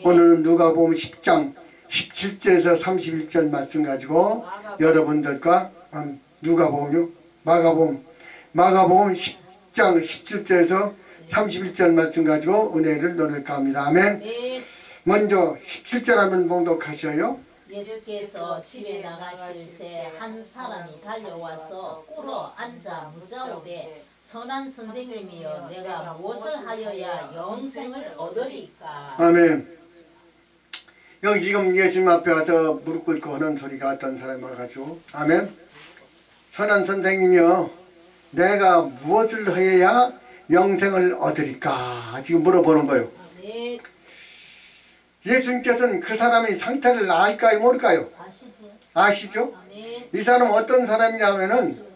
오늘은 누가복음 10장 17절에서 31절 말씀 가지고 여러분들과 누가복음요? 마가복음 10장 17절에서 31절 말씀 가지고 은혜를 나눌까 합니다. 아멘. 먼저 17절 한번 봉독하셔요. 예수께서 집에 나가실 새 한 사람이 달려와서 꿇어 앉아 묻자오되 선한 선생님이여 내가 무엇을 하여야 영생을 얻으리까. 아멘. 여기 지금 예수님 앞에 와서 무릎 꿇고 하는 소리가 어떤 사람이 와가지고 아멘. 선한 선생님이여 내가 무엇을 하여야 영생을 얻으리까 지금 물어보는 거예요. 아멘. 예수님께서는 그 사람의 상태를 알까요 모를까요? 아시죠? 아멘. 이 사람은 어떤 사람이냐면은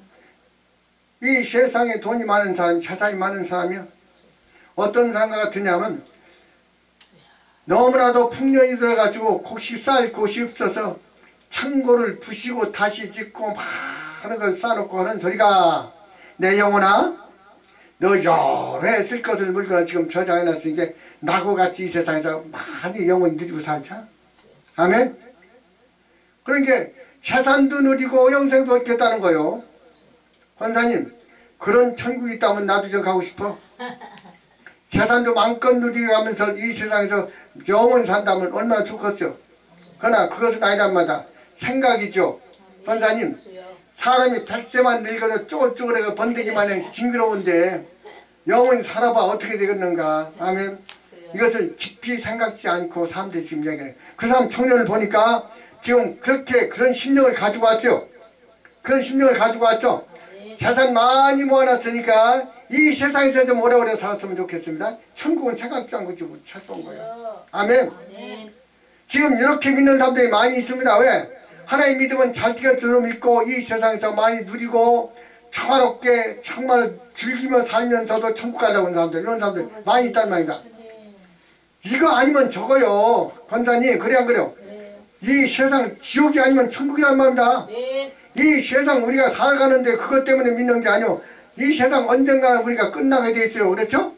이 세상에 돈이 많은 사람, 재산이 많은 사람이야. 어떤 사람 같으냐면 너무나도 풍년이 들어가지고 곡식 쌓을 곳이 없어서 창고를 부시고 다시 짓고 많은 걸 쌓아놓고 하는 소리가 내 영혼아 너 여러 쓸 것을 물건 지금 저장해놨으니까 나고같이 이 세상에서 많이 영혼이 누리고 살자. 아멘. 그러니까 재산도 누리고 영생도 얻겠다는 거요. 권사님 그런 천국이 있다면 나도 좀 가고 싶어. 재산도 마음껏 누리면서 이 세상에서 영원 산다면 얼마나 좋겠어요. 그러나 그것은 아니란 말이다. 생각이죠. 권사님 사람이 100세만 늙어서 쪼글쪼글해서 번데기만 해 징그러운데 영원히 살아봐 어떻게 되겠는가. 아멘. 이것을 깊이 생각지 않고 사람들이 지금 얘기해요. 그 사람 청년을 보니까 지금 그렇게 그런 심령을 가지고 왔죠. 그런 심령을 가지고 왔죠. 재산 많이 모아놨으니까 이 세상에서 좀 오래오래 살았으면 좋겠습니다. 천국은 생각지 않고 지금 찾아온 거예요. 아멘. 지금 이렇게 믿는 사람들이 많이 있습니다. 왜? 하나님 믿으면 잘 되겠으로 믿고 이 세상에서 많이 누리고 평화롭게 정말 즐기며 살면서도 천국 가려고 하는 사람들 이런 사람들 많이 있단 말입니다. 이거 아니면 저거요. 권사님 그래 안 그래요? 이 세상 지옥이 아니면 천국이란 말입니다. 이 세상 우리가 살아가는데 그것 때문에 믿는 게 아니오. 이 세상 언젠가는 우리가 끝나게 돼 있어요. 그렇죠?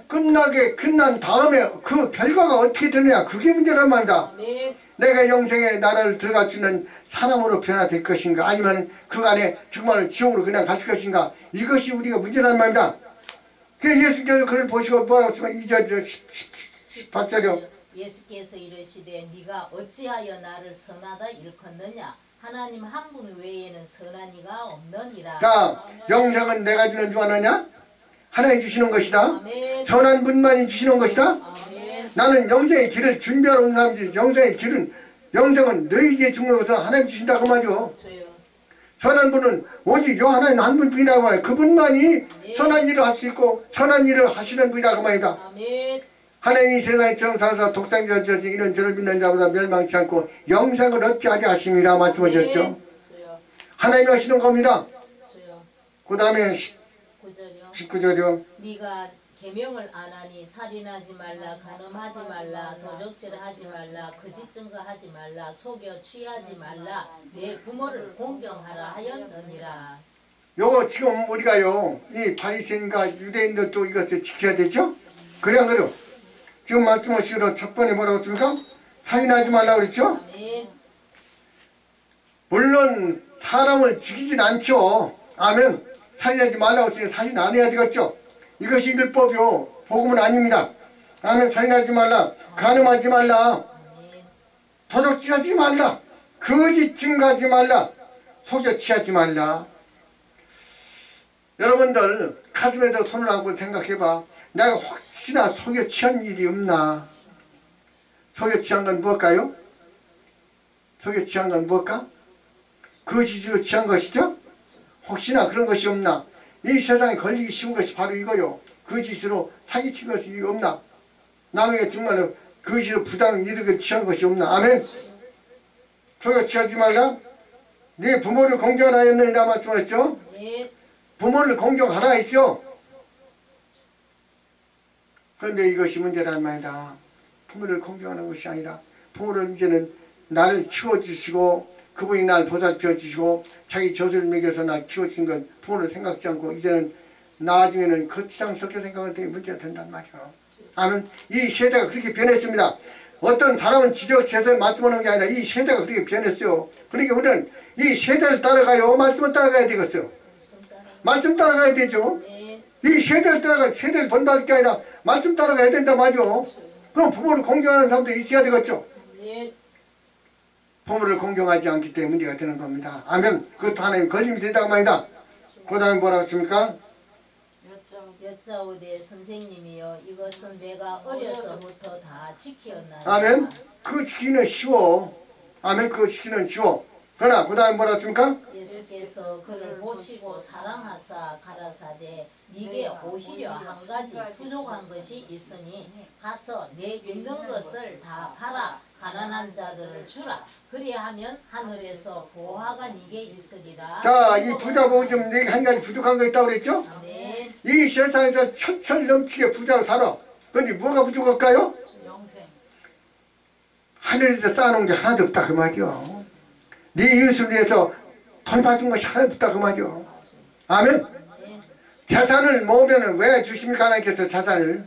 끝난 다음에 그 결과가 어떻게 되느냐 그게 문제란 말이다. 내가 영생의 나라를 들어갈 수 있는 사람으로 변화될 것인가 아니면 그간에 정말 지옥으로 그냥 갈 것인가 이것이 우리가 문제란 말입니다. 그래서 예수께서 그를 보시고 뭐라고 했지만 2절 18절이요. 예수께서 이르시되 네가 어찌하여 나를 선하다 일컫느냐 하나님 한 분 외에는 선한 이가 없느니라. 자, 영생은 내가 주는 줄 아느냐? 하나님 주시는 것이다. 아멘. 선한 분만이 주시는 것이다. 아멘. 나는 영생의 길을 준비하러 온 사람이지. 영생은 너희에게 주는 것을 하나님 주신다고 말이죠. 선한 분은 오직 요 하나님 한 분뿐이라고 말해요. 그분만이 아멘. 선한 일을 할 수 있고 선한 일을 하시는 분이라고 말이다. 아멘. 하나님이 세상에 처음 살아서 독생자 주셔서 이런 저를 믿는 자보다 멸망치 않고 영생을 얻게 하자 하심이라 말씀하셨죠. 하나님이 하시는 겁니다. 그 다음에 19절이요. 네가 계명을 안 하니 살인하지 말라, 간음하지 말라, 도적질하지 말라, 거짓 증거하지 말라, 속여 취하지 말라, 내 부모를 공경하라 하였느니라. 요거 지금 우리가요 이 바리새인과 유대인들도 이것을 지켜야 되죠. 그래 안 그래요? 지금 말씀하시기로 첫 번에 뭐라고 했습니까? 살인하지 말라고 그랬죠? 아멘. 물론 사람을 죽이진 않죠. 아멘. 살인하지 말라고 했으니 살인 안 해야 되겠죠. 이것이 율법이요. 복음은 아닙니다. 아멘. 살인하지 말라. 간음하지 말라. 도적질하지 말라. 거짓 증거하지 말라. 속여 취하지 말라. 여러분들 가슴에다 손을 하고 생각해봐. 내가 혹시나 속여 취한 일이 없나? 속여 취한 건 무엇일까요? 속여 취한 건 무엇일까? 거짓으로 취한 것이죠? 혹시나 그런 것이 없나? 이 세상에 걸리기 쉬운 것이 바로 이거요. 거짓으로 사기친 것이 없나? 남에게 정말로 거짓으로 부당 이득을 취한 것이 없나? 아멘. 속여 취하지 말라. 네 부모를 공경하였느니라 말씀하셨죠? 부모를 공경하라 했죠? 그런데 이것이 문제란 말이다. 부모를 공경하는 것이 아니라 부모를 이제는 나를 키워주시고 그분이 날 보살펴 주시고 자기 젖을 먹여서 날 키워준 건 부모를 생각지 않고 이제는 나중에는 거치장스럽게 생각할 때 문제가 된단 말이야. 아멘. 이 세대가 그렇게 변했습니다. 어떤 사람은 지적해서 말씀하는 게 아니라 이 세대가 그렇게 변했어요. 그러니까 우리는 이 세대를 따라가요? 말씀을 따라가야 되겠어요? 말씀 따라가야 되죠. 이 세대를 따라가, 세대를 본다는 게 아니라 말씀 따라가야 된다 말이죠. 그럼 부모를 공경하는 사람도 있어야 되겠죠. 부모를 공경하지 않기 때문에 문제가 되는 겁니다. 아멘. 그것도 하나님 걸림이 된다고 말이다. 그 다음에 뭐라고 했습니까? 여짜오되 선생님이여 이것은 내가 어려서부터 다 지키었나이다. 아멘. 그 지키는 쉬워. 아멘. 그 지키는 쉬워. 그러나 그 다음에 뭐라고 했습니까? 예수께서 그를 보시고 사랑하사 가라사대 네게 오히려 한 가지 부족한 것이 있으니 가서 내 있는 것을 다 팔아 가난한 자들을 주라. 그리하면 하늘에서 보화가 네게 있으리라. 자, 이 부자 보고 좀 내게 한 가지 부족한 거 있다고 그랬죠? 아멘. 이 세상에서 천천 넘치게 부자로 살아. 그런데 뭐가 부족할까요? 하늘에서 쌓아놓은 게 하나도 없다 그 말이요. 네 이웃을 위해서 돌봐준 것이 하나도 없다 그 말이요. 아멘. 재산을 모으면 왜 주십니까? 하나님께서 재산을.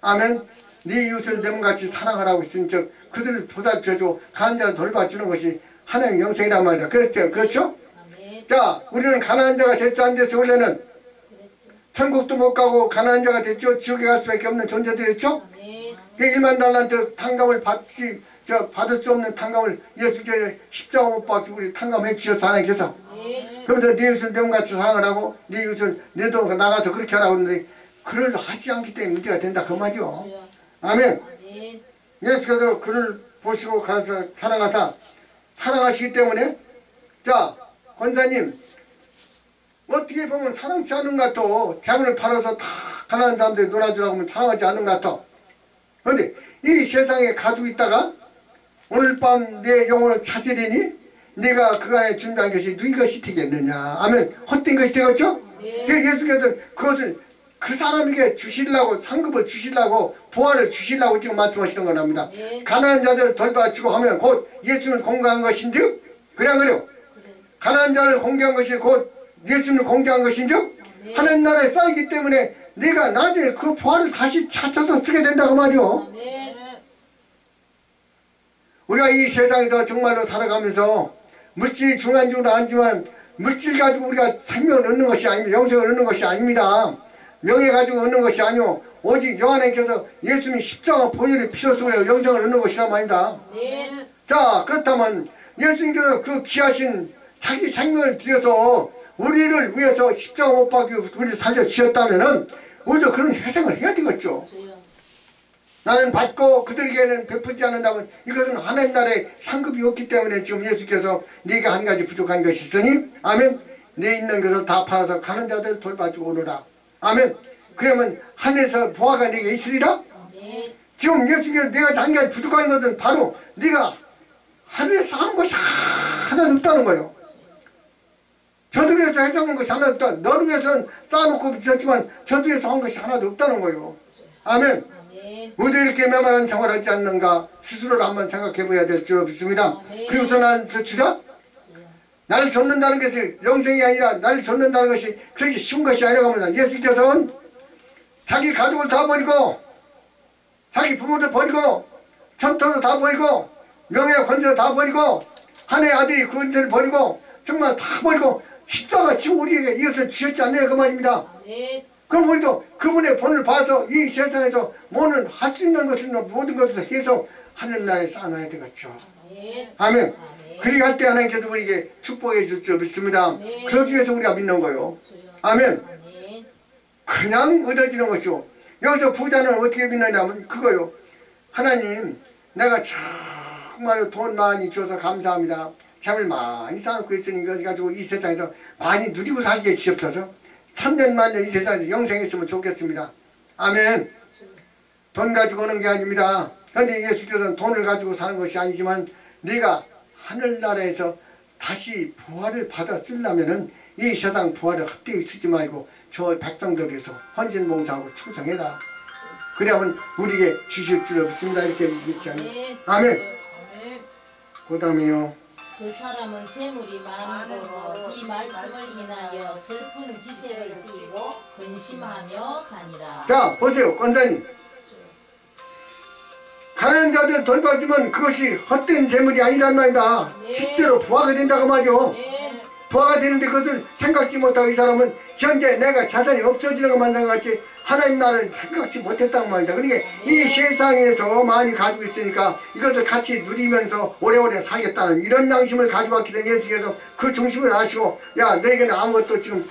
아멘. 네 이웃을 내 몸같이 사랑하라고 했으니 즉 그들을 보살펴주고 가난한 자를 돌봐주는 것이 하나님의 영생이란 말이다. 그렇죠? 그렇죠? 아멘. 자, 우리는 가난한 자가 됐어 안 됐어? 원래는 그랬지. 천국도 못 가고 가난한 자가 됐죠. 지옥에 갈 수밖에 없는 존재들이었죠. 아멘. 1만 달란트 탕감을 받을 수 없는 탕감을 예수께서 십자가 못 박히고 우리 탕감해 주셔서 하나님께서. 그러면서 네 이웃을 내 몸같이 사랑을 하고 네 이웃을 내도 나가서 그렇게 하라고 하는데 그를 하지 않기 때문에 문제가 된다 그 말이요. 아멘. 예수께서 그를 보시고 가서 사랑하시기 때문에 자 권사님 어떻게 보면 사랑치 않은 것 같아. 자문을 팔아서 다 가난한 사람들이 놀아주라고 하면 사랑하지 않는 것 같아. 그런데 이 세상에 가지고 있다가 오늘 밤 내 영혼을 찾으리니 네가 그간에 준비한 것이 누이 것이 되겠느냐. 아멘. 헛된 것이 되겠죠? 예수께서 그것을 그 사람에게 주시려고 상급을 주시려고 보화를 주시려고 지금 말씀하시는 거랍니다. 가난한 자들 돌봐주고 하면 곧 예수를 공개한 것인즉 그래 안 그래요? 가난한 자를 공개한 것이 곧 예수를 공개한 것인즉 하나님 나라에 쌓이기 때문에 네가 나중에 그 보화를 다시 찾아서 쓰게 된다고 말이요. 우리가 이 세상에서 정말로 살아가면서 물질이 중요한 줄은 아니지만 물질 가지고 우리가 생명을 얻는 것이 아닙니다. 영생을 얻는 것이 아닙니다. 명예 가지고 얻는 것이 아니오. 오직 여호와께서 예수님이 십자가 보혈의 피로 쏘여 영생을 얻는 것이란 말입니다. 자, 그렇다면 예수님께서 그 귀하신 자기 생명을 들여서 우리를 위해서 십자가 못 박히고 우리를 살려주셨다면 우리도 그런 희생을 해야 되겠죠. 나는 받고 그들에게는 베푸지 않는다면 이것은 하나님 나라의 상급이 없기 때문에 지금 예수께서 네가 한 가지 부족한 것이 있으니 아멘. 내 있는 것을 다 팔아서 가는 자들 돌봐주고 오너라. 아멘. 그러면 하늘에서 보화가 네게 있으리라. 지금 예수께서 내가 한 가지 부족한 것은 바로 네가 하늘에서 하는 것이 하나도 없다는 거예요. 저들 위해서 해석한 것이 하나도 없다. 너를 위해서는 쌓아놓고 있었지만 저들 위해서 한 것이 하나도 없다는 거예요. 아멘. 우리도 이렇게 메마른 생활을 하지 않는가 스스로를 한번 생각해 봐야 될 줄 믿습니다. 그리고서 나는 주라 나를 좇는다는 것이 영생이 아니라 나를 좇는다는 것이 그렇게 쉬운 것이 아니라고 합니다. 예수께서는 자기 가족을 다 버리고 자기 부모도 버리고 전토도 다 버리고 명예와 권세도 다 버리고 한 해 아들이 권세를 버리고 정말 다 버리고 십자가 지금 우리에게 이것을 주셨지 않나요 그 말입니다. 그럼 우리도 그분의 본을 봐서 이 세상에서 뭐는 할 수 있는 것은 모든 것을 해서 하늘나라에 쌓아놔야 되겠죠. 아멘. 그렇게 할 때 하나님께서 우리에게 축복해 줄 줄 믿습니다. 그러기 위해서 우리가 믿는 거예요. 아멘. 그냥 얻어지는 것이요. 여기서 부자는 어떻게 믿느냐면 그거요. 하나님 내가 정말로 돈 많이 줘서 감사합니다. 잠을 많이 쌓아놓고 있으니 이거 가지고 이 세상에서 많이 누리고 살게 주시옵소서. 천년만년 이 세상에서 영생했으면 좋겠습니다. 아멘. 돈 가지고 오는 게 아닙니다. 그런데 예수께서는 돈을 가지고 사는 것이 아니지만 네가 하늘나라에서 다시 부활을 받아 쓰려면은 이 세상 부활을 헛되이 쓰지 말고 저 백성들 위해서 헌신봉사하고 충성해라. 그러면 우리에게 주실 줄 없습니다. 이렇게 믿지 않아요. 아멘. 그 다음에요. 그 사람은 재물이 많은 거로 이 말씀을 인하여 슬픈 기색을 띠고 근심하며 가니라. 자 보세요 권사님. 가난한 자들 돌봐주면 그것이 헛된 재물이 아니란 말이다. 실제로 부하가 된다고 말이요. 부하가 되는데 그것을 생각지 못하고 이 사람은 현재 내가 자산이 없어지는 것만 생각하지 하나님 나라를 생각지 못했다고 말이다. 그러니까 이 세상에서 많이 가지고 있으니까 이것을 같이 누리면서 오래오래 살겠다는 이런 양심을 가지고 왔기 때문에 예수께서 그 중심을 아시고 야 너에게는 아무것도 지금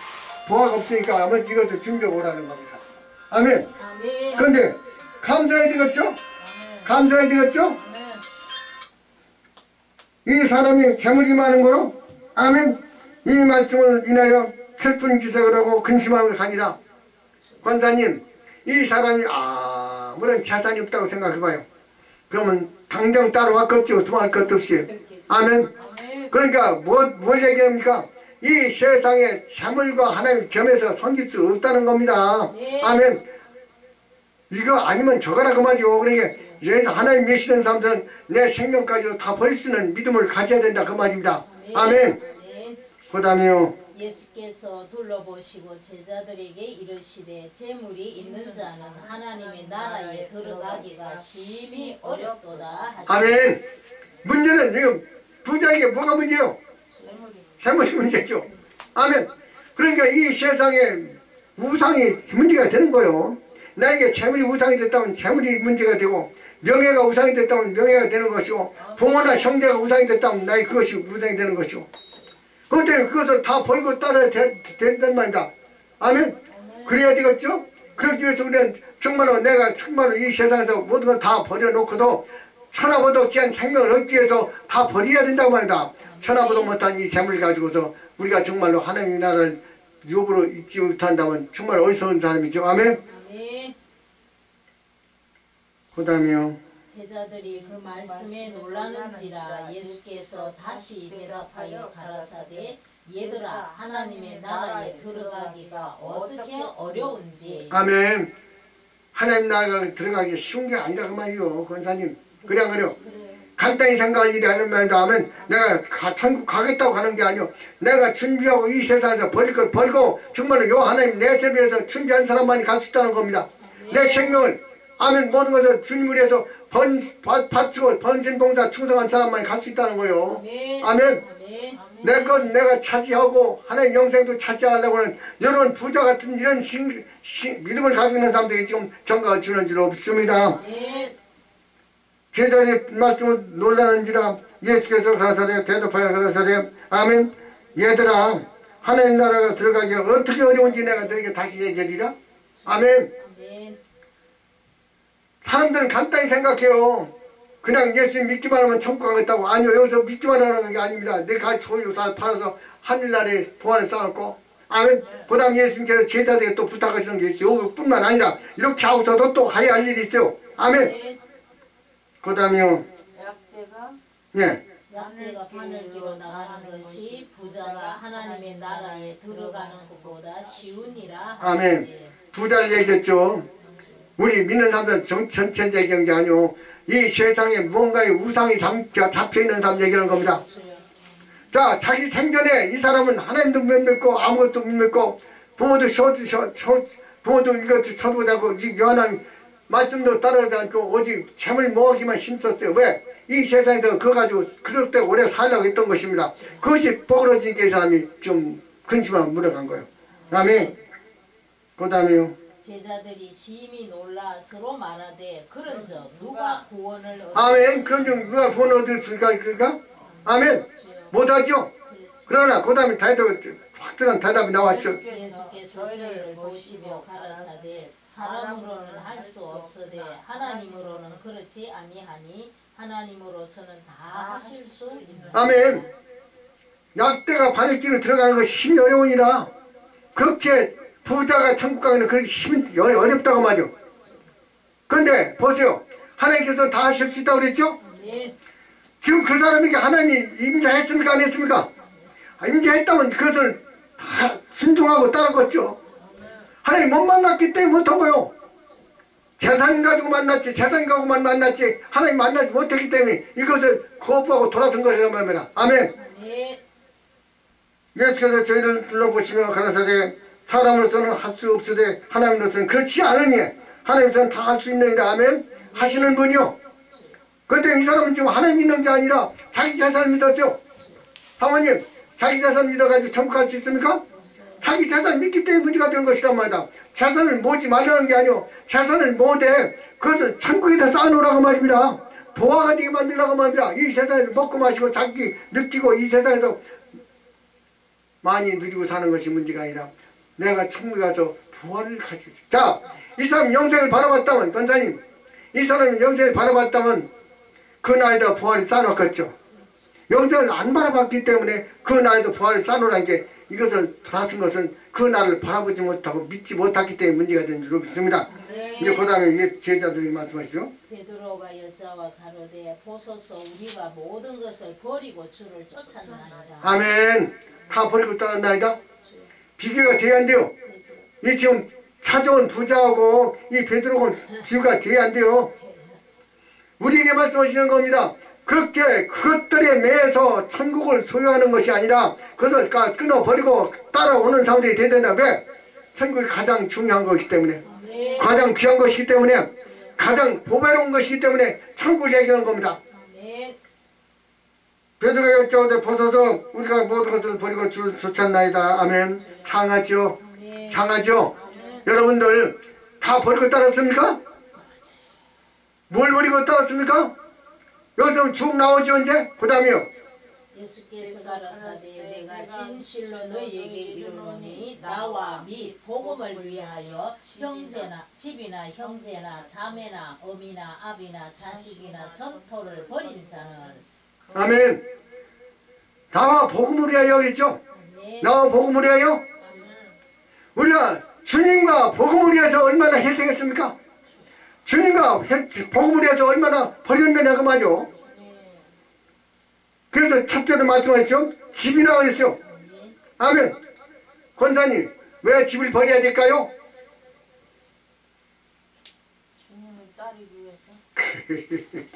부하가 없으니까 아무 이것도 준비해 오라는 겁니다. 아멘. 그런데 감사해야 되겠죠? 감사해야 되겠죠? 이 사람이 재물이 많은 거로 아멘. 이 말씀을 인하여 슬픈 기색을 하고 근심함을 가니라. 권사님 이 사람이 아무런 자산이 없다고 생각해봐요. 그러면 당장 따라왔겠죠. 도망할 것도 없이. 아멘. 그러니까 뭘 얘기합니까? 이 세상에 재물과 하나님 겸해서 섬길 수 없다는 겁니다. 아멘. 이거 아니면 저거라 그 말이요. 그러니까 하나님 믿으시는 사람들은 내 생명까지도 다 버릴 수 있는 믿음을 가져야 된다 그 말입니다. 아멘. 그 다음에요. 예수께서 둘러보시고 제자들에게 이르시되 재물이 있는 자는 하나님의 나라에 들어가기가 심히 어렵도다 하시니라. 아멘. 문제는 지금 부자에게 뭐가 문제요? 재물이 문제죠. 아멘. 그러니까 이 세상에 우상이 문제가 되는 거예요. 나에게 재물이 우상이 됐다면 재물이 문제가 되고 명예가 우상이 됐다면 명예가 되는 것이고 부모나 형제가 우상이 됐다면 나의 그것이 우상이 되는 것이고 그런데 그것을 다 버리고 따라야 된단 말이다. 아멘. 그래야 되겠죠? 그러기 위해서 우리는 정말로 내가 정말로 이 세상에서 모든 걸 다 버려놓고도 천하보다 귀한 생명을 얻기 위해서 다 버려야 된다고 말이다. 천하보다 못한 이 재물을 가지고서 우리가 정말로 하나님의 나라를 유업으로 잊지 못한다면 정말 어리석은 사람이죠. 아멘. 그 다음에요. 제자들이 그 말씀에 놀라는지라 예수께서 다시 대답하여 가라사대 얘들아 하나님의 나라에 들어가기가 어떻게 어려운지. 아멘. 하나님 나라가 들어가기 쉬운 게 아니라 그 말이요. 권사님. 그래 안 그래요? 간단히 생각할 일이 아닌 말이다 하면 내가 천국 가겠다고 하는 게 아니요. 내가 준비하고 이 세상에서 버릴 걸 버리고 정말로 요 하나님 내 세계에서 준비한 사람만이 갈 수 있다는 겁니다. 내 생명을 아멘 모든 것을 주님을 위해서 바치고 번신봉사 충성한 사람만이 갈 수 있다는 거예요. 아멘. 내 것 내가 차지하고 하나님 영생도 차지하려고 하는 이런 부자 같은 이런 믿음을 가지고 있는 사람들이 지금 정가가 주는 줄 없습니다. 제자의 말씀을 놀라는지라 예수께서 가라사대 대답하여 가라사대 아멘. 얘들아 하나님 나라가 들어가기가 어떻게 어려운지 내가 너에게 다시 얘기하리라. 아멘. 사람들은 간단히 생각해요. 그냥 예수 믿기만 하면 천국 가겠다고. 아니요. 여기서 믿기만 하는 게 아닙니다. 내가 소유 다 팔아서 하늘나라에 보안을 쌓았고 아멘. 그 다음 예수님께서 제자들에게 또 부탁하시는 게 있어요. 여기뿐만 아니라 이렇게 하고서도 또 해야 할 일이 있어요. 아멘. 그 다음에요. 약대가 바늘기로 나가는 것이 부자가 하나님의 나라에 들어가는 것보다 쉬우니라. 아멘. 부자를 얘기했죠. 우리 믿는 사람들 전체 얘기한 게 아니오. 이 세상에 무언가의 우상이 잡혀있는 사람 얘기하는 겁니다. 자, 자기 생전에 이 사람은 하나님도 못 믿고 아무것도 못 믿고 부모도 부모도 이것도 쳐도 자고 요한한 말씀도 따르지 않고 오직 재물 모으기만 힘썼어요. 왜? 이 세상에서 그거 가지고 그럴 때 오래 살려고 했던 것입니다. 그것이 뻐그러지니까 이 사람이 좀 근심하고 물어간 거예요. 아멘. 그 다음에요. 제자들이 심히 놀라 서로 말하되 그런즉 누가 구원을 얻을 아멘. 그런즉 누가 구원을 얻을까? 그러니까 아멘. 못하죠. 그러나 그 다음에 확실한 대답이 나왔죠. 예수께서 저희를 보시며 가라사대 사람으로는 할 수 없으되 하나님으로는 그렇지 아니하니 하나님으로서는 다 하실 수 있는. 아멘. 약대가 바늘기로 들어가는 것이 힘이 어려우니라. 그렇게 부자가 천국 가기는 그렇게 힘이 어렵다고 말이요. 그런데 보세요. 하나님께서 다 하실 수 있다고 그랬죠? 네. 지금 그 사람에게 하나님이 임자했습니까? 안 했습니까? 임자했다면 그것을 다 순종하고 따라갔죠. 하나님 못 만났기 때문에 못한 거요. 재산 가지고 만났지, 재산 가지고만 만났지, 하나님 만나지 못했기 때문에 이것을 거부하고 돌아선 것이란 말입니다. 아멘. 네. 예수께서 저희를 둘러보시며 가라사대 사람으로서는 할 수 없으되 하나님으로서는 그렇지 않으니 하나님으로서는 다 할 수 있느니라. 아멘. 하시는 분이요. 그런데 이 사람은 지금 하나님 믿는 게 아니라 자기 재산을 믿었죠. 사모님, 자기 재산 믿어가지고 천국 갈 수 있습니까? 자기 재산 믿기 때문에 문제가 되는 것이란 말이다. 재산을 모지 말라는 게 아니오. 재산을 모되 그것을 천국에다 쌓아놓으라고 말입니다. 보화가 되게 만들라고 말입니다. 이 세상에서 먹고 마시고 자기 느끼고 이 세상에서 많이 누리고 사는 것이 문제가 아니라 내가 천국에 가서 보화를 가지고 있어. 자, 이 사람 영생을 바라봤다면, 권사님, 이 사람이 영생을 바라봤다면 그 나이에다 보화를 쌓아놨겠죠. 영생을 안 바라봤기 때문에 그 나이에다 보화를 쌓아놓으라는 게 이것을 돌아선 것은 그 나를 바라보지 못하고 믿지 못했기 때문에 문제가 된 줄 믿습니다. 네. 이제 그 다음에 제자들이 말씀하시죠. 베드로가 여자와 가로되 보소서 우리가 모든 것을 버리고 주를 쫓았나이다. 아멘. 다 버리고 따랐나이다. 비교가 돼야 안 돼요. 이 지금 찾아온 부자하고 이 베드로는 비교가 돼야 안 돼요. 우리에게 말씀하시는 겁니다. 그렇게 그것들에 매여서 천국을 소유하는 것이 아니라 그것을 끊어버리고 따라오는 사람들이 돼야 된다. 왜? 천국이 가장 중요한 것이기 때문에, 가장 귀한 것이기 때문에, 가장 보배로운 것이기 때문에 천국을 얘기하는 겁니다. 베드로가 여쭤오되 보소서 우리가 모든 것을 버리고 주를 쫓았나이다. 아멘. 장하죠. 장하죠. 여러분들 다 버리고 따랐습니까? 뭘 버리고 따랐습니까? 여기서 쭉 나오죠 이제? 그 다음에요. 예수께서 가라사대 내가 진실로 너희에게 이르노니 나와 및 복음을 위하여 형제나 집이나 형제나 자매나 어미나 아비나 자식이나 전토를 벌인 자는 아멘. 나와 복음을 위하여 있죠? 나와 복음을 위하여? 우리가 주님과 복음을 위해서 얼마나 희생했습니까? 주님과 복음을 위해서 얼마나 버렸느냐 그 말이요. 그래서 첫째로 말씀하셨죠. 집이나 그랬어요. 아멘. 권사님 왜 집을 버려야 될까요? 주님을 따르기 위해서.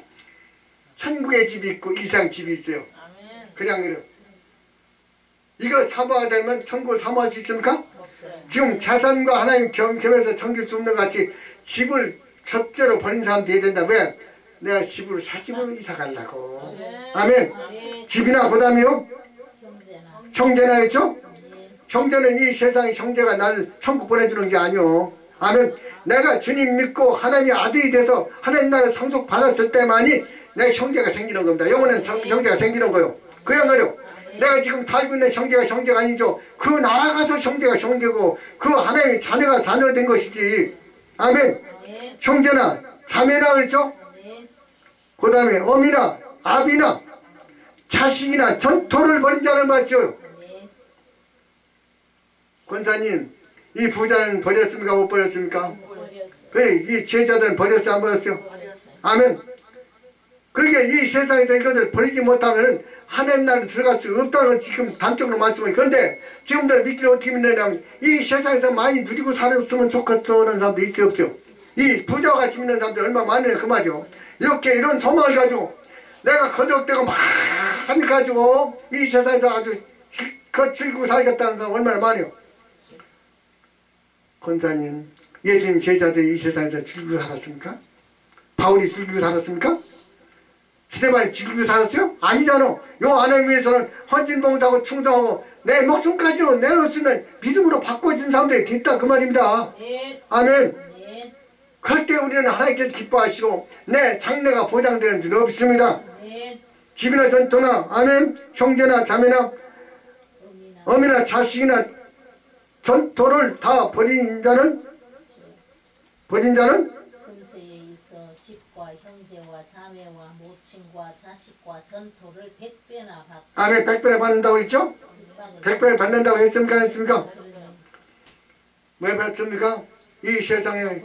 천국의 집이 있고 이상 집이 있어요. 아멘. 그냥 그래요. 이거 사모가 되면 천국을 사모할 수 있습니까? 없어요. 지금 재산과 하나님 겸해서 섬길 수 없는 것 같이 집을 첫째로 버린 사람 돼야 된다. 왜? 내가 집을 사 집으로 이사 가려고. 아멘. 집이나 그 다음에요. 형제나 했죠? 형제는 이 세상의 형제가 나를 천국 보내주는 게 아니오. 아멘. 내가 주님 믿고 하나님의 아들이 돼서 하나님 나라를 상속 받았을 때만이 내 형제가 생기는 겁니다. 영원한 형제가 생기는 거요. 그냥 그래요. 내가 지금 살고 있는 형제가 아니죠. 그 나라 가서 형제가 형제고 그 하나님의 자녀가 자녀가 된 것이지. 아멘. 형제나 자매나 그랬죠? 그 다음에 어미나 아비나 자식이나 전토를 벌인 자는 맞죠? 권사님 이 부자는 버렸습니까? 못 버렸습니까? 그래 이 제자들은 버렸어요? 안 버렸어요? 아멘. 그러니까 이 세상에서 이것을 버리지 못하면 하나님 나라에 들어갈 수 없다는 건 지금 단적으로 말씀해요. 그런데 지금도 믿기를 어떻게 믿느냐면 이 세상에서 많이 누리고 살았으면 좋겠다는 사람도 있어요 없죠? 이 부자와 같이 믿는 사람들 얼마나 많으냐 그 말이요. 이렇게 이런 소망을 가지고 내가 거적대고 많이 가지고 이 세상에서 아주 실컷 즐기고 살겠다는 사람 얼마나 많아요. 권사님 예수님 제자들이 이 세상에서 즐기고 살았습니까? 바울이 즐기고 살았습니까? 스데반이 즐기고 살았어요? 아니잖아. 요 하나님 위해서는 헌신봉사하고 충성하고 내 목숨까지도 내놓을 수 있는 믿음으로 바꿔준 사람들이 있다 그 말입니다. 아멘. 그럴 때 우리는 하나님께서 기뻐하시고 내 장래가 보장되는 줄 없습니다. 집이나 전토나 아멘 형제나 자매나 어미나 자식이나 전토를 다 버린 자는 금세에 있어 집과 형제와 자매와 모친과 자식과 전토를 100배나 받다. 아멘. 100배나 받는다고 했죠? 100배나 받는다고 했습니까? 안 했습니까? 왜 받습니까? 이 세상에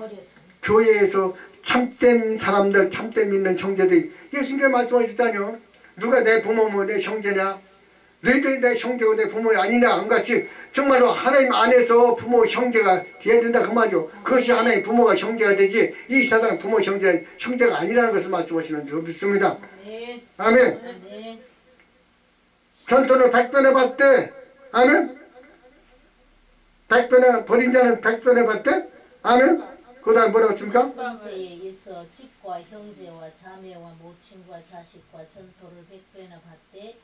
교회에서 참된 사람들, 참된 믿는 형제들이 예수님께 말씀하셨다뇨. 누가 내 부모면 내 형제냐? 너희들이 내 형제고 내 부모가 아니냐? 안같이 정말로 하나님 안에서 부모 형제가 돼야 된다 그 말이죠. 그것이 하나님 부모가 형제가 되지 이 세상 부모 형제가 아니라는 것을 말씀하시는 줄 믿습니다. 아멘. 전토는 100배나 받대. 아멘. 100배나 버린 자는 100배나 받대. 아멘. 그 다음에 뭐라고 했습니까? 권세에 있어 집과 형제와 자매와 모친과 자식과 전토를 100배나 받되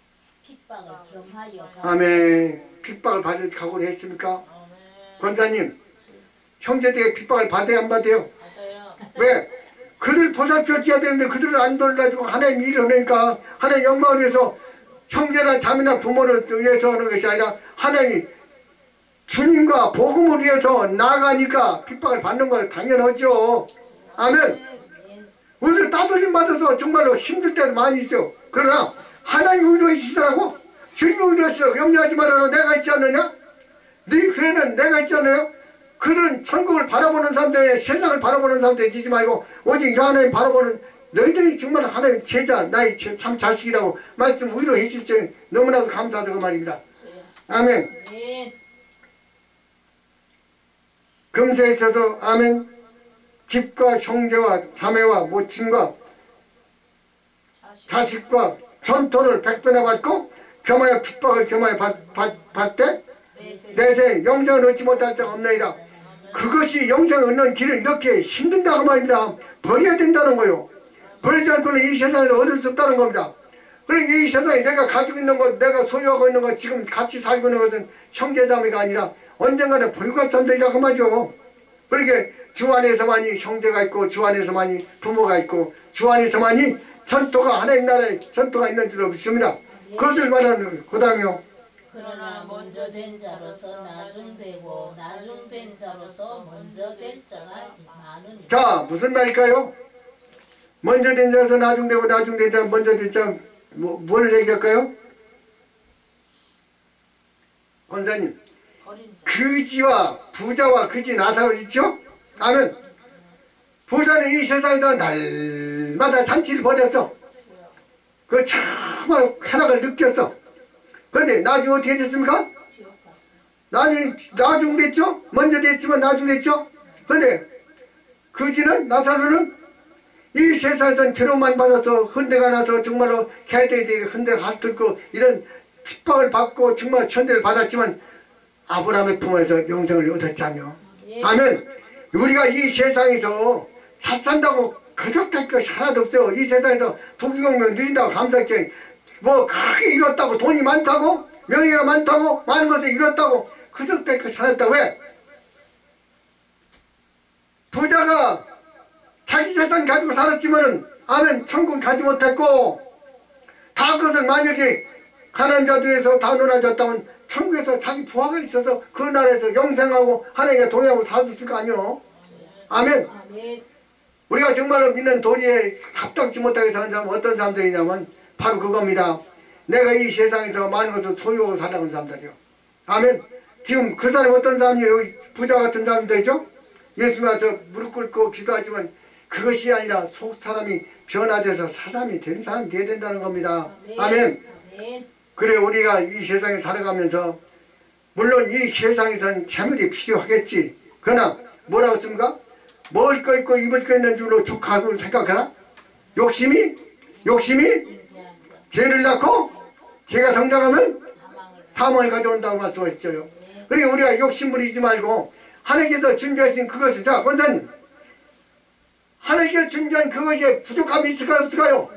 핍박을 겸하여 아멘. 핍박을 받을 각오를 했습니까? 권사님, 형제들에게 핍박을 받아야 안 받아요? 왜? 그들 보살펴 줘야 되는데 그들을 안 돌려주고 하나님 일을 하니까 하나님 영광을 위해서 형제나 자매나 부모를 위해서 하는 것이 아니라 하나님 주님과 복음을 위해서 나아가니까 핍박을 받는 거 당연하죠. 아멘. 우리도 따돌림 받아서 정말로 힘들 때도 많이 있어요. 그러나 하나님 위로해 주시더라고. 주님 위로해 주시더라고. 염려하지 말아라. 내가 있지 않느냐? 네 교회는 내가 있지 않아요? 그들은 천국을 바라보는 사람들, 세상을 바라보는 사람들 지지 말고 오직 하나님 바라보는 너희들이 정말 하나님 제자, 나의 참 자식이라고 말씀 위로해 주실 때 너무나도 감사하다고 말입니다. 아멘. 금세에 있어서 아멘. 집과 형제와 자매와 모친과 자식과 전토를 100배나 받고 겸하여 핍박을 겸하여 받되 내세 영생을 얻지 못할 자가 없나이다. 그것이 영생을 얻는 길을 이렇게 힘든다고 말입니다. 버려야 된다는 거요. 버리지 않고는 이 세상에서 얻을 수 없다는 겁니다. 그러니까 이 세상에 내가 가지고 있는 것, 내가 소유하고 있는 것, 지금 같이 살고 있는 것은 형제자매가 아니라 언젠가는 버리고 갈 사람들이라고 말이죠. 그러니까 주 안에서만이 형제가 있고 주 안에서만이 부모가 있고 주 안에서만이 전토가 하나님 나라에 전토가 있는 줄 믿습니다. 그것을 말하는 그 다음에요. 그러나 먼저 된 자로서 나중되고 나중된 자로서 먼저 될 자가 많으니. 자, 무슨 말일까요? 먼저 된 자로서 나중되고 나중된 자 먼저 된 자 뭘 얘기할까요? 권사님, 그지와 부자와 그지 나사로 있죠? 아멘. 부자는 이 세상에서 날마다 잔치를 벌였어. 그 참으로 쾌락을 느꼈어. 그런데 나중에 어떻게 됐습니까? 나중에 나중됐죠? 먼저 됐지만 나중됐죠? 그런데 그지는 나사로는 이 세상에서는 괴로움만 받아서 흔대가 나서 정말로 개들이 흔대를 핫들고 이런 핍박을 받고 정말 천대를 받았지만 아브라함의 품에서 영생을 얻었잖아요. 아멘. 우리가 이 세상에서 삽산다고 그저할 것이 하나도 없죠. 이 세상에서 부귀공명 누린다고 감사했지. 뭐 크게 이뤘다고 돈이 많다고 명예가 많다고 많은 것을 이뤘다고 그저할 것이 하나도 없다. 왜? 부자가 자기 재산 가지고 살았지만은 아멘 천국 가지 못했고 다 그것을 만약에 가난한 자 중에서 다 나눠줬다면 천국에서 자기 부하가 있어서 그 나라에서 영생하고 하나님과 동행하고 살았을 거 아니요. 아멘. 우리가 정말로 믿는 도리에 합당치 못하게 사는 사람은 어떤 사람들이냐면 바로 그겁니다. 내가 이 세상에서 많은 것을 소유하고 살아가는 사람들이요. 아멘. 지금 그 사람이 어떤 사람이에요? 여기 부자 같은 사람들이죠? 예수님 와서 무릎 꿇고 기도하지만 그것이 아니라 속 사람이 변화돼서 사람이 된 사람이 돼야 된다는 겁니다. 아멘. 그래 우리가 이 세상에 살아가면서 물론 이 세상에선 재물이 필요하겠지. 그러나 뭐라고 했습니까? 먹을 거 있고 입을 거 있는 줄로 족하고 생각하라. 욕심이 죄를 낳고 죄가 성장하면 사망을 가져온다고 말씀하셨죠. 그러니까 우리가 욕심 부리지 말고 하나님께서 준비하신 그것을 자 권사님 하나님께서 준비한 그것에 부족함이 있을까요 없을까요?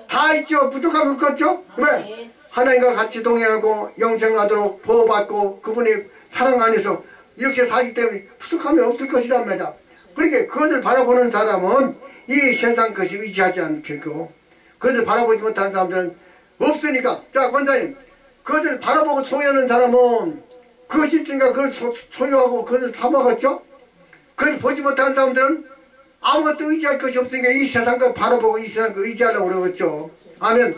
다 있죠. 부족함이 없겠죠? 왜? 하나님과 같이 동행하고 영생하도록 보호받고 그분의 사랑 안에서 이렇게 살기 때문에 부족함이 없을 것이란 말이다. 그러니까 그것을 바라보는 사람은 이 세상 것이 의지하지 않겠고 그것을 바라보지 못하는 사람들은 없으니까 자 권사님 그것을 바라보고 소유하는 사람은 그것이 있으니까 그걸 소유하고 그것을 사먹었죠. 그걸 보지 못하는 사람들은 아무것도 의지할 것이 없으니까 이 세상 거 바라보고 이 세상 거 의지하려고 그러겠죠. 아멘.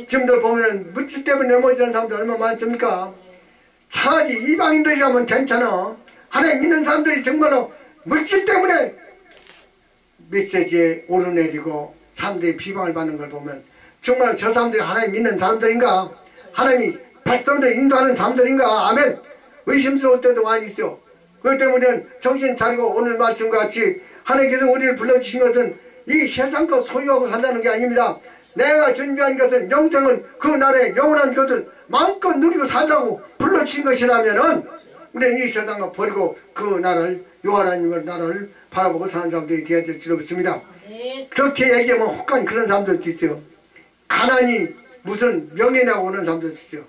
지금들 보면은 물질 때문에 넘어지는 사람들 얼마나 많습니까? 차라리 이방인들이라면 괜찮아. 하나님 믿는 사람들이 정말로 물질 때문에 메시지에 오르내리고 사람들이 비방을 받는 걸 보면 정말 저 사람들이 하나님 믿는 사람들인가? 하나님이 백성들 인도하는 사람들인가? 아멘. 의심스러울 때도 많이 있어. 그렇기 때문에 정신 차리고 오늘 말씀과 같이 하나님께서 우리를 불러주신 것은 이 세상 것 소유하고 살라는 게 아닙니다. 내가 준비한 것은 영생은 그 나라의 영원한 것을 마음껏 누리고 살라고 불러주신 것이라면은 우리는 이 세상을 버리고 그 나라를 요 하나님의 나라를 바라보고 사는 사람들이 되어야 될 줄 믿습니다. 네. 그렇게 얘기하면 혹한 그런 사람들도 있어요. 가난이 무슨 명예냐고 오는 사람들도 있어요.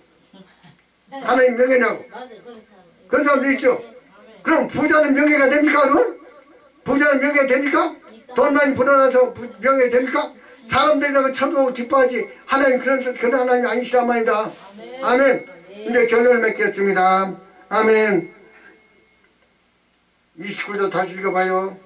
가난이 명예냐고 맞아요. 그런 사람. 그런 사람도 있죠. 그럼 부자는 명예가 됩니까? 그러면? 부자는 명예가 됩니까? 돈 많이 벌어놔서 명예가 됩니까? 사람들이라고 쳐도 기뻐하지 하나님 그런 하나님 아니시란 말이다. 아멘. 이제 결론을 맺겠습니다. 아멘. 29절 다시 읽어봐요.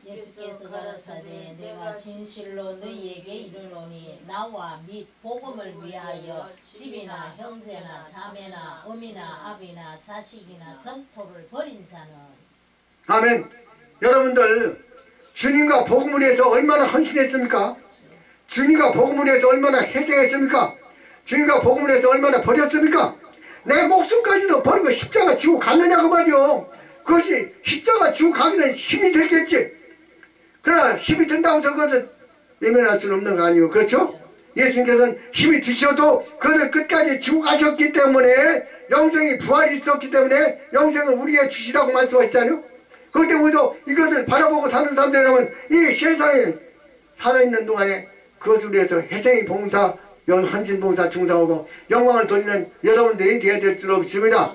예수께서 가라사대 내가 진실로 너희에게 이르노니 나와 및 복음을 위하여 집이나 형제나 자매나 어미나 아비나 자식이나 전토를 벌인 자는 아멘. 여러분들 주님과 복음을 위해서 얼마나 헌신했습니까? 주님과 복음을 위해서 얼마나 희생했습니까? 주님과 복음을 위해서 얼마나 버렸습니까? 내 목숨까지도 버리고 십자가 지고 갔느냐고 말이요. 그것이 십자가 지고 가기는 힘이 들겠지. 그러나 힘이 든다고 해서 그것을 외면할 수는 없는 거 아니에요. 그렇죠? 예수님께서는 힘이 드셔도 그것을 끝까지 지고 가셨기 때문에 영생이 부활이 있었기 때문에 영생을 우리에게 주시라고 말씀하시잖아요. 그렇기 때문에 우리도 이것을 바라보고 사는 사람들이라면 이 세상에 살아있는 동안에 그것을 위해서 희생의 봉사, 헌신 봉사 충성하고 영광을 돌리는 여러분들이 되어야 될 줄 믿습니다.